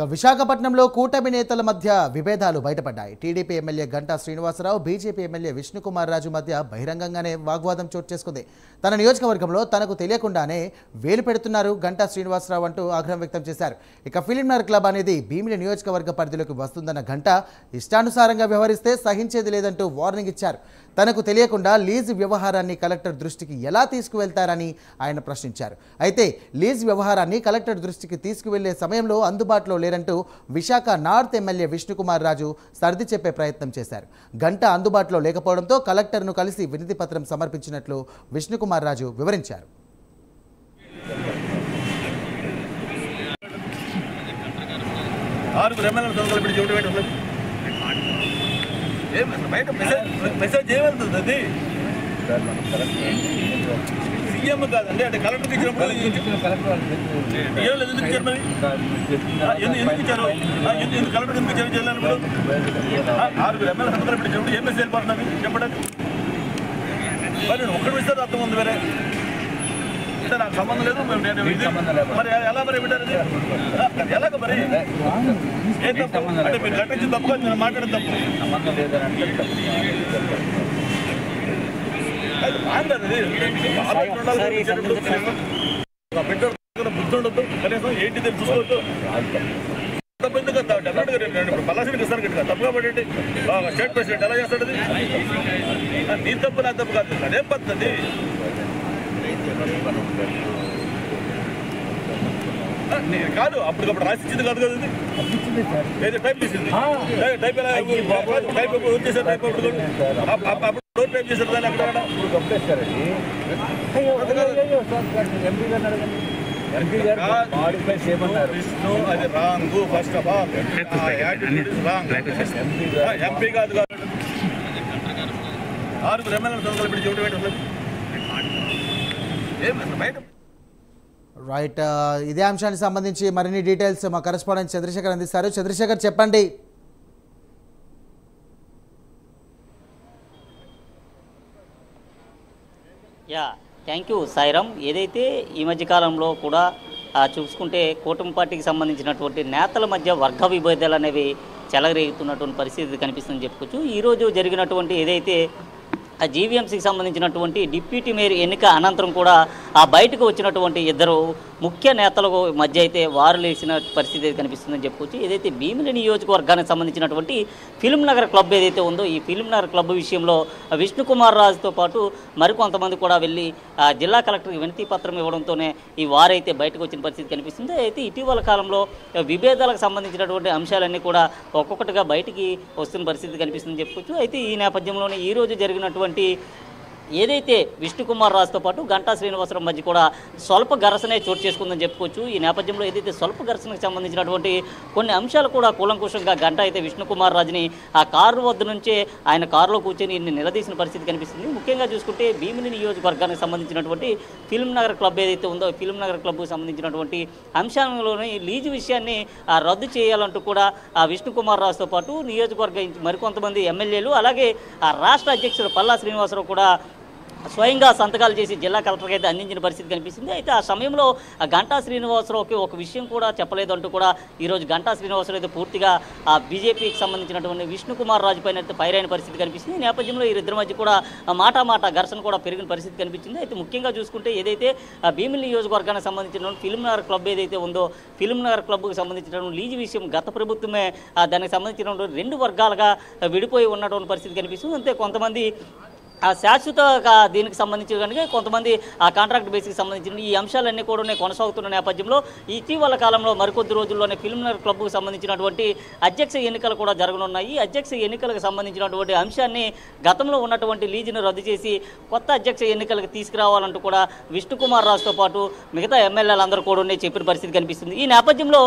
విశాఖపట్నంలో కూటమి నేతల మధ్య విభేదాలు బయటపడ్డాయి. TDP MLA Ganta Srinivasarao, BJP MLA Vishnukumar Raju మధ్య బహిరంగంగానే వాగ్వాదం చోటు చేసుకుంది. తన నియోజకవర్గంలో తనకు తెలియకుండానే వేలు పెడుతున్నారు గంటా శ్రీనివాసరావు అంటూ ఆగ్రహం వ్యక్తం చేశారు. ఇక ఫిలింనగర్ క్లబ్ అనేది భీమిలి నియోజకవర్గ పరిధిలోకి వస్తుందన్న గంటా ఇష్టానుసారంగా వ్యవహరిస్తే సహించేది లేదంటూ వార్నింగ్ ఇచ్చారు. తనకు తెలియకుండా లీజ్ వ్యవహారాన్ని కలెక్టర్ దృష్టికి ఎలా తీసుకువెళ్తారని ఆయన ప్రశ్నించారు. అయితే లీజ్ వ్యవహారాన్ని కలెక్టర్ దృష్టికి తీసుకువెళ్లే సమయంలో అందుబాటులో లేరంటూ విశాఖ నార్త్ ఎమ్మెల్యే విష్ణుకుమార్ రాజు సర్ది చెప్పే ప్రయత్నం చేశారు. గంటా అందుబాటులో లేకపోవడంతో కలెక్టర్ను కలిసి వినతి పత్రం సమర్పించినట్లు విష్ణుకుమార్ రాజు వివరించారు. మెసేజ్ ఏమవుతుంది అది సీఎం కాదండి, అంటే కలెక్టర్కి ఇచ్చినప్పుడు ఎందుకు ఇచ్చారు? మరి ఎందుకు ఇచ్చారు? కలెక్టర్ ఎందుకు ఇచ్చారు చేయాలన్నప్పుడు 6 ఎమ్మెల్యే సంతకాలు పెట్టినప్పుడు ఏం మెసేజ్ వెళ్ళిపోతున్నది చెప్పడానికి? మరి ఒక్కడు ఇస్తారు అర్థం ఉంది, వేరే అంటే నాకు సంబంధం లేదు. మరి ఎలా మరి పెట్టారు? ఎలాగ మరి ఏం తప్పు అంటే మీరు కట్టించిన తప్పు కాదు, నేను మాట్లాడిన తప్పు. బుద్ధి ఉండదు, కనీసం ఏంటి చూసుకోవద్దు. తప్పు ఎందుకు ఇప్పుడు పల్లాసికి ఇస్తాను కదా, తప్పు కాబట్టి స్టేట్ ప్రెసిడెంట్ ఎలా చేస్తాడు? నీ తప్పు నా తప్పు కాదు, అదేం పద్ధతి? కాదు అప్పటికప్పుడు రాసిచ్చింది కాదు కదా, ఇది టైప్ చేసింది. టైప్ ఎలా టైప్ వచ్చేసారు? టైప్ అప్పుడు డోర్ టైప్ చేశారు దాన్ని అక్కడ విష్ణు. అది wrong. First of all MP కాదు. 6 ఎమ్మెల్యేల సంతకాలు పెట్టి చెవిటి పెట్టలేదు. బయట రైట్. ఇదే అంశానికి సంబంధించి మరిన్ని డీటెయిల్స్ మా కరెస్పాండెంట్ చంద్రశేఖర్ అందిస్తారు. చంద్రశేఖర్, చెప్పండి. Thank you Sairam. ఏదైతే ఈ మధ్యకాలంలో కూడా చూసుకుంటే కూటమి పార్టీకి సంబంధించినటువంటి నేతల మధ్య వర్గ విభేదాలు అనేవి చెలరేగుతున్నటువంటి పరిస్థితి కనిపిస్తుందని చెప్పుకోవచ్చు. ఈరోజు జరిగినటువంటి ఏదైతే ఆ జీవీఎంసీకి సంబంధించినటువంటి డిప్యూటీ మేయర్ ఎన్నిక అనంతరం కూడా ఆ బయటకు వచ్చినటువంటి ఇద్దరు ముఖ్య నేతల మధ్య అయితే వారు లేచిన పరిస్థితి కనిపిస్తుందని చెప్పుకోవచ్చు. ఏదైతే భీమిలి నియోజకవర్గానికి సంబంధించినటువంటి ఫిలింనగర్ క్లబ్ ఏదైతే ఉందో ఈ ఫిలింనగర్ క్లబ్ విషయంలో విష్ణుకుమార్ రాజుతో పాటు మరికొంతమంది కూడా వెళ్ళి జిల్లా కలెక్టర్కి వినతి పత్రం ఇవ్వడంతోనే ఈ వారైతే బయటకు వచ్చిన పరిస్థితి కనిపిస్తుంది. అయితే ఇటీవల కాలంలో విభేదాలకు సంబంధించినటువంటి అంశాలన్నీ కూడా ఒక్కొక్కటిగా బయటికి వస్తున్న పరిస్థితి కనిపిస్తుందని చెప్పుకోవచ్చు. అయితే ఈ నేపథ్యంలోనే ఈరోజు జరిగినటువంటి ఏదైతే విష్ణుకుమార్ రాజుతో పాటు గంటా శ్రీనివాసరావు మధ్య కూడా స్వల్ప ఘర్షణే చోటు చేసుకుందని చెప్పుకోవచ్చు. ఈ నేపథ్యంలో ఏదైతే స్వల్ప ఘర్షణకు సంబంధించినటువంటి కొన్ని అంశాలు కూడా కూలంకుషంగా గంటా అయితే విష్ణుకుమార్ రాజుని ఆ కారు వద్ద నుంచే ఆయన కారులో కూర్చొని నిలదీసిన పరిస్థితి కనిపిస్తుంది. ముఖ్యంగా చూసుకుంటే భీమిలి నియోజకవర్గానికి సంబంధించినటువంటి ఫిలింనగర్ క్లబ్ ఏదైతే ఉందో ఫిలింనగర్ క్లబ్కు సంబంధించినటువంటి అంశాలలోని లీజు విషయాన్ని రద్దు చేయాలంటూ కూడా ఆ విష్ణుకుమార్ రాజుతో పాటు నియోజకవర్గ మరికొంతమంది ఎమ్మెల్యేలు అలాగే ఆ రాష్ట్ర అధ్యక్షుడు పల్లా శ్రీనివాసరావు కూడా స్వయంగా సంతకాలు చేసి జిల్లా కలెక్టర్కి అయితే అందించిన పరిస్థితి కనిపిస్తుంది. అయితే ఆ సమయంలో గంటా శ్రీనివాసరావుకి ఒక విషయం కూడా చెప్పలేదు అంటూ కూడా ఈరోజు గంటా శ్రీనివాసరావు అయితే పూర్తిగా ఆ బీజేపీకి సంబంధించినటువంటి విష్ణుకుమార్ రాజు పైన అయితే ఫైర్ అయిన పరిస్థితి కనిపిస్తుంది. ఈ నేపథ్యంలో వీరిద్దరి మధ్య కూడా మాట ఘర్షణ కూడా పెరిగిన పరిస్థితి కనిపించింది. అయితే ముఖ్యంగా చూసుకుంటే ఏదైతే భీమిలి నియోజకవర్గానికి సంబంధించిన ఫిలింనగర్ క్లబ్ ఏదైతే ఉందో ఫిలింనగర్ క్లబ్కి సంబంధించినటువంటి లీజు విషయం గత ప్రభుత్వమే దానికి సంబంధించినటువంటి 2 వర్గాలుగా విడిపోయి ఉన్నటువంటి పరిస్థితి కనిపిస్తుంది. అంతే కొంతమంది ఆ శాశ్వత దీనికి సంబంధించి కనుక కొంతమంది ఆ కాంట్రాక్ట్ బేస్కి సంబంధించిన ఈ అంశాలన్నీ కూడా కొనసాగుతున్న నేపథ్యంలో ఇటీవల కాలంలో మరికొద్ది రోజుల్లోనే ఫిలింనగర్ క్లబ్కు సంబంధించినటువంటి అధ్యక్ష ఎన్నికలు కూడా జరగనున్నాయి. అధ్యక్ష ఎన్నికలకు సంబంధించినటువంటి అంశాన్ని గతంలో ఉన్నటువంటి లీజును రద్దు చేసి కొత్త అధ్యక్ష ఎన్నికలకు తీసుకురావాలంటూ కూడా విష్ణుకుమార్ రాజుతో పాటు మిగతా ఎమ్మెల్యేలందరూ కూడా చెప్పిన పరిస్థితి కనిపిస్తుంది. ఈ నేపథ్యంలో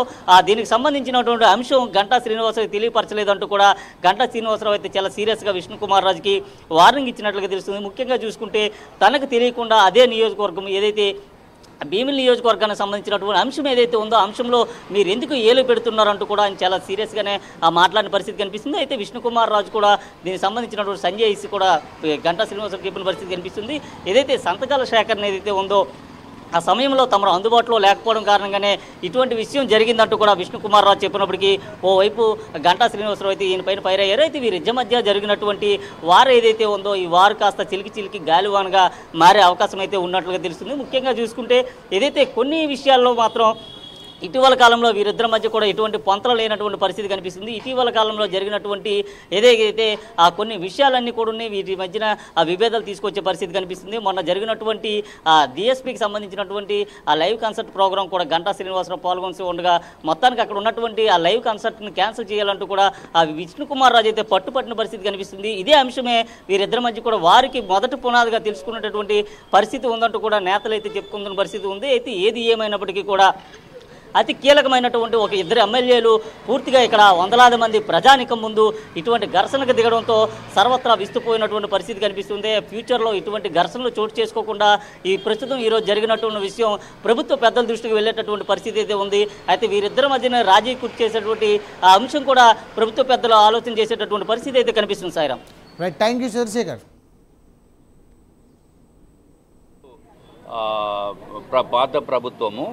దీనికి సంబంధించినటువంటి అంశం గంటా శ్రీనివాసరావు తెలియపరచలేదంటూ కూడా గంటా శ్రీనివాసరావు అయితే చాలా సీరియస్గా విష్ణుకుమార్ రాజుకి వార్నింగ్ ఇచ్చినట్లు తెలుస్తుంది. ముఖ్యంగా చూసుకుంటే తనకు తెలియకుండా అదే నియోజకవర్గం ఏదైతే భీమిలి నియోజకవర్గానికి సంబంధించినటువంటి అంశం ఏదైతే ఉందో అంశంలో మీరు ఎందుకు ఏలు పెడుతున్నారంటూ కూడా ఆయన చాలా సీరియస్గానే మాట్లాడిన పరిస్థితి కనిపిస్తుంది. అయితే విష్ణుకుమార్ రాజు కూడా దీనికి సంబంధించినటువంటి సంజయ్ కూడా గంటా శ్రీనివాసరావు చెప్పిన పరిస్థితి కనిపిస్తుంది. ఏదైతే సంతకాల సేకరణ ఏదైతే ఉందో ఆ సమయంలో తమరు అందుబాటులో లేకపోవడం కారణంగానే ఇటువంటి విషయం జరిగిందంటూ కూడా విష్ణుకుమార్ రాజు చెప్పినప్పటికీ ఓవైపు గంటా శ్రీనివాసరావు అయితే ఈయనపైన ఫైర్ అయ్యారు. అయితే వీరిద్దరి మధ్య జరిగినటువంటి వారు ఏదైతే ఉందో ఈ వారు కాస్త చిలికి గాలివాన్గా మారే అవకాశం అయితే ఉన్నట్లుగా తెలుస్తుంది. ముఖ్యంగా చూసుకుంటే ఏదైతే కొన్ని విషయాల్లో మాత్రం ఇటీవల కాలంలో వీరిద్దరి మధ్య కూడా ఎటువంటి పొంతలు లేనటువంటి పరిస్థితి కనిపిస్తుంది. ఇటీవల కాలంలో జరిగినటువంటి ఏదైతే ఆ కొన్ని విషయాలన్నీ కూడా ఉన్నాయి, వీటి మధ్యన ఆ విభేదాలు తీసుకొచ్చే పరిస్థితి కనిపిస్తుంది. మొన్న జరిగినటువంటి ఆ డిఎస్పీకి సంబంధించినటువంటి ఆ లైవ్ కాన్సర్ట్ ప్రోగ్రాం కూడా గంటా శ్రీనివాసరావు పాల్గొని ఉండగా మొత్తానికి అక్కడ ఉన్నటువంటి ఆ లైవ్ కాన్సర్ట్ని క్యాన్సిల్ చేయాలంటూ కూడా ఆ విష్ణుకుమార్ రాజు అయితే పట్టుపట్టిన పరిస్థితి కనిపిస్తుంది. ఇదే అంశమే వీరిద్దరి మధ్య కూడా వారికి మొదటి పునాదిగా తెలుసుకున్నటువంటి పరిస్థితి ఉందంటూ కూడా నేతలు అయితే చెప్పుకుంటున్న పరిస్థితి ఉంది. అయితే ఏది ఏమైనప్పటికీ కూడా అతి కీలకమైనటువంటి ఒక ఇద్దరు ఎమ్మెల్యేలు పూర్తిగా ఇక్కడ వందలాది మంది ప్రజానికం ముందు ఇటువంటి ఘర్షణకు దిగడంతో సర్వత్రా విస్తుపోయినటువంటి పరిస్థితి కనిపిస్తుంది. ఫ్యూచర్లో ఇటువంటి ఘర్షణలు చోటు చేసుకోకుండా ప్రస్తుతం ఈరోజు జరిగినటువంటి విషయం ప్రభుత్వ పెద్దల దృష్టికి వెళ్ళేటటువంటి పరిస్థితి అయితే ఉంది. అయితే వీరిద్దరి మధ్యన రాజీ కుర్చీ చేసేటువంటి ఆ అంశం కూడా ప్రభుత్వ పెద్దలు ఆలోచన చేసేటటువంటి పరిస్థితి అయితే కనిపిస్తుంది. Sairam. Right, thank you Chandrashekhar. పాత ప్రభుత్వము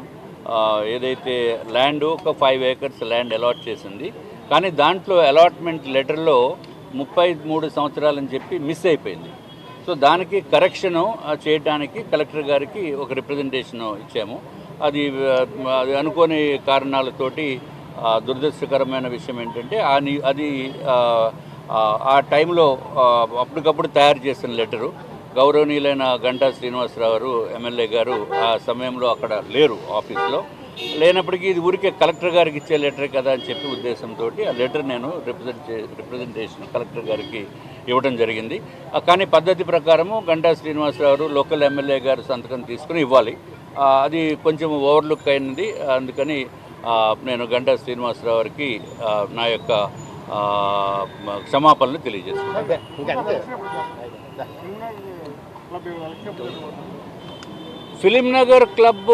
ఏదైతే ల్యాండ్ ఒక 5 acres ల్యాండ్ అలాట్ చేసింది, కానీ దాంట్లో అలాట్మెంట్ లెటర్లో 33 సంవత్సరాలని చెప్పి మిస్ అయిపోయింది. సో దానికి కరెక్షను చేయడానికి కలెక్టర్ గారికి ఒక రిప్రజెంటేషన్ ఇచ్చాము. అది అనుకోని కారణాలతోటి దురదృష్టకరమైన విషయం ఏంటంటే అది ఆ టైంలో అప్పటికప్పుడు తయారు చేసిన లెటరు గౌరవనీయులైన గంటా శ్రీనివాసరావు గారు ఎమ్మెల్యే గారు ఆ సమయంలో అక్కడ లేరు, లేనప్పటికీ ఇది ఊరికే కలెక్టర్ గారికి ఇచ్చే లెటర్ కదా అని చెప్పి ఉద్దేశంతో ఆ లెటర్ నేను రిప్రజెంటేషన్ కలెక్టర్ గారికి ఇవ్వడం జరిగింది. కానీ పద్ధతి ప్రకారము గంటా శ్రీనివాసరావు గారు లోకల్ ఎమ్మెల్యే గారు సంతకం తీసుకుని ఇవ్వాలి. అది కొంచెం ఓవర్లుక్ అయినది. అందుకని నేను గంటా శ్రీనివాసరావు గారికి నా యొక్క క్షమాపణలు తెలియజేస్తున్నాను. Film Nagar club